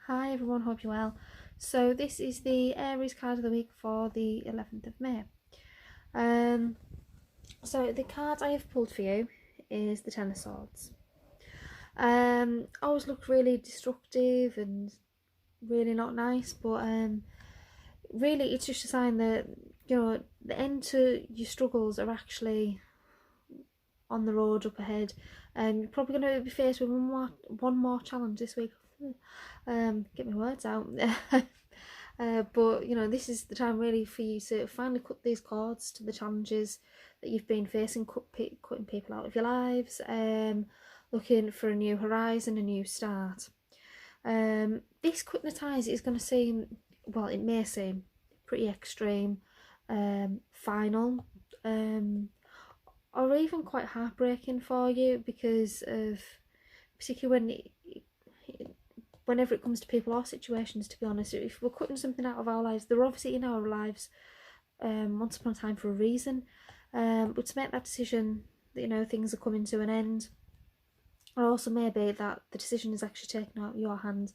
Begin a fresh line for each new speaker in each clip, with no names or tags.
Hi everyone, hope you're well. So this is the Aries card of the week for the 11th of May. So the card I have pulled for you is the Ten of Swords. Always looked really destructive and really not nice, but really it's just a sign that, you know, the end to your struggles are actually on the road up ahead. You're probably going to be faced with one more challenge this week. Get my words out. But you know, this is the time really for you to finally cut these cords to the challenges that you've been facing, cutting people out of your lives, looking for a new horizon, a new start. This cutting the ties is going to seem, well, it may seem pretty extreme, final, or even quite heartbreaking for you because of, particularly whenever it comes to people or situations, to be honest, if we're cutting something out of our lives, they're obviously in our lives once upon a time for a reason, but to make that decision that, you know, things are coming to an end, or also maybe that the decision is actually taken out of your hands,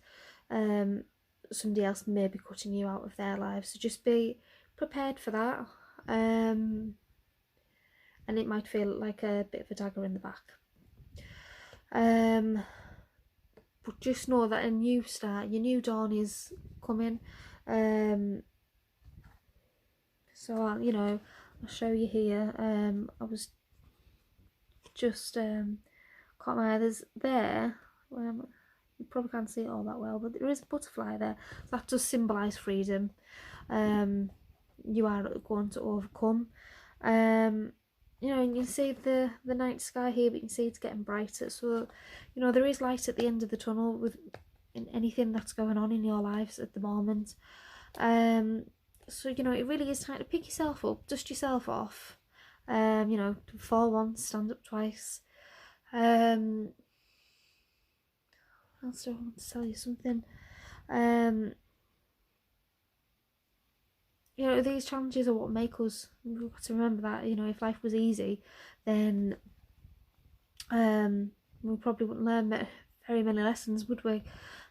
somebody else may be cutting you out of their lives, so just be prepared for that, and it might feel like a bit of a dagger in the back. But just know that a new start, your new dawn is coming. So you know, I'll show you here. I was just caught my eye. There's there. You probably can't see it all that well, but there is a butterfly there. So that does symbolise freedom. You are going to overcome. You know, and you can see the night sky here, but you can see it's getting brighter. So, you know, there is light at the end of the tunnel with anything that's going on in your lives at the moment. So, you know, it really is time to pick yourself up, dust yourself off. You know, fall once, stand up twice. Also, I want to tell you something. You know, these challenges are what make us. We've got to remember that, you know, if life was easy, then we probably wouldn't learn very many lessons, would we?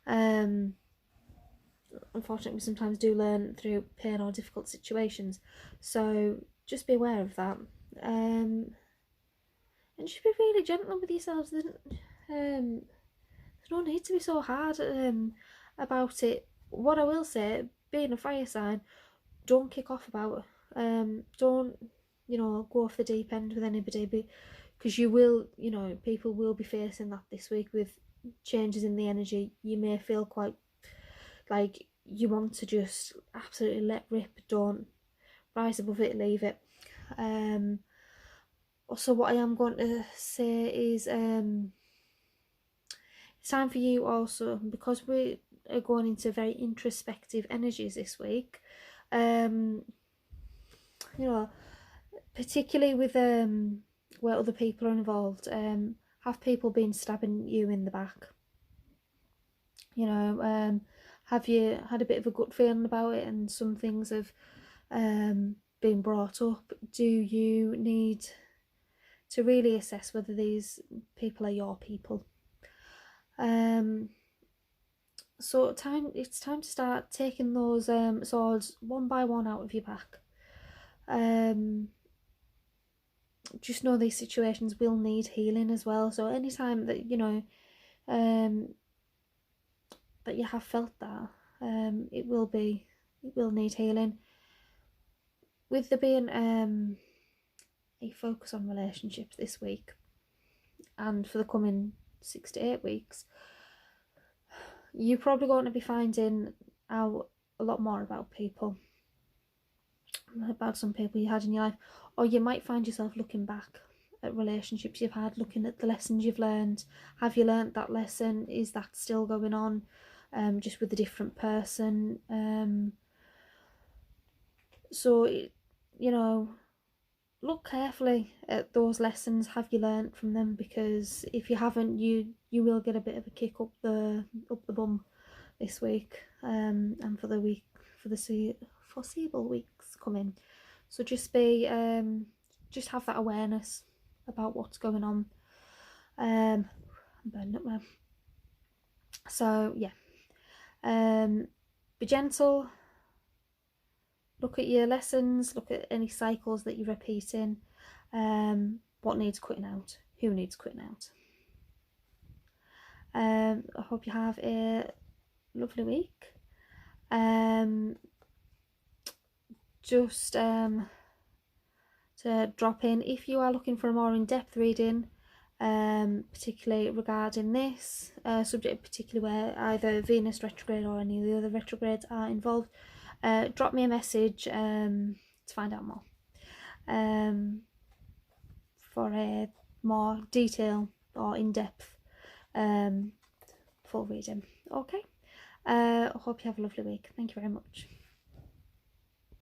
Unfortunately, we sometimes do learn through pain or difficult situations, so just be aware of that, and just be really gentle with yourselves. There's no need to be so hard about it. What I will say, being a fire sign, don't kick off about it. Don't, you know, go off the deep end with anybody, because you will, you know, people will be facing that this week with changes in the energy. You may feel quite like you want to just absolutely let rip. Don't rise above it, leave it. Also, what I am going to say is it's time for you also, because we are going into very introspective energies this week, you know, particularly with where other people are involved, have people been stabbing you in the back? You know, have you had a bit of a gut feeling about it and some things have been brought up? Do you need to really assess whether these people are your people? So it's time to start taking those swords one by one out of your back. Just know these situations will need healing as well. So anytime that, you know, that you have felt that, it will need healing. With there being a focus on relationships this week and for the coming 6 to 8 weeks, you're probably going to be finding out a lot more about people, about some people you had in your life, or you might find yourself looking back at relationships you've had, looking at the lessons you've learned. Have you learnt that lesson? Is that still going on, just with a different person? So, you know, look carefully at those lessons. Have you learnt from them? Because if you haven't, you will get a bit of a kick up the bum this week, and for the foreseeable weeks coming. So just be just have that awareness about what's going on. I'm burning up there. So yeah, Be gentle. Look at your lessons, look at any cycles that you're repeating. What needs quitting out? Who needs quitting out? I hope you have a lovely week. Just to drop in, if you are looking for a more in-depth reading, particularly regarding this subject, particularly where either Venus retrograde or any of the other retrogrades are involved, drop me a message to find out more, for a more detailed or in-depth full reading. Okay, I hope you have a lovely week. Thank you very much.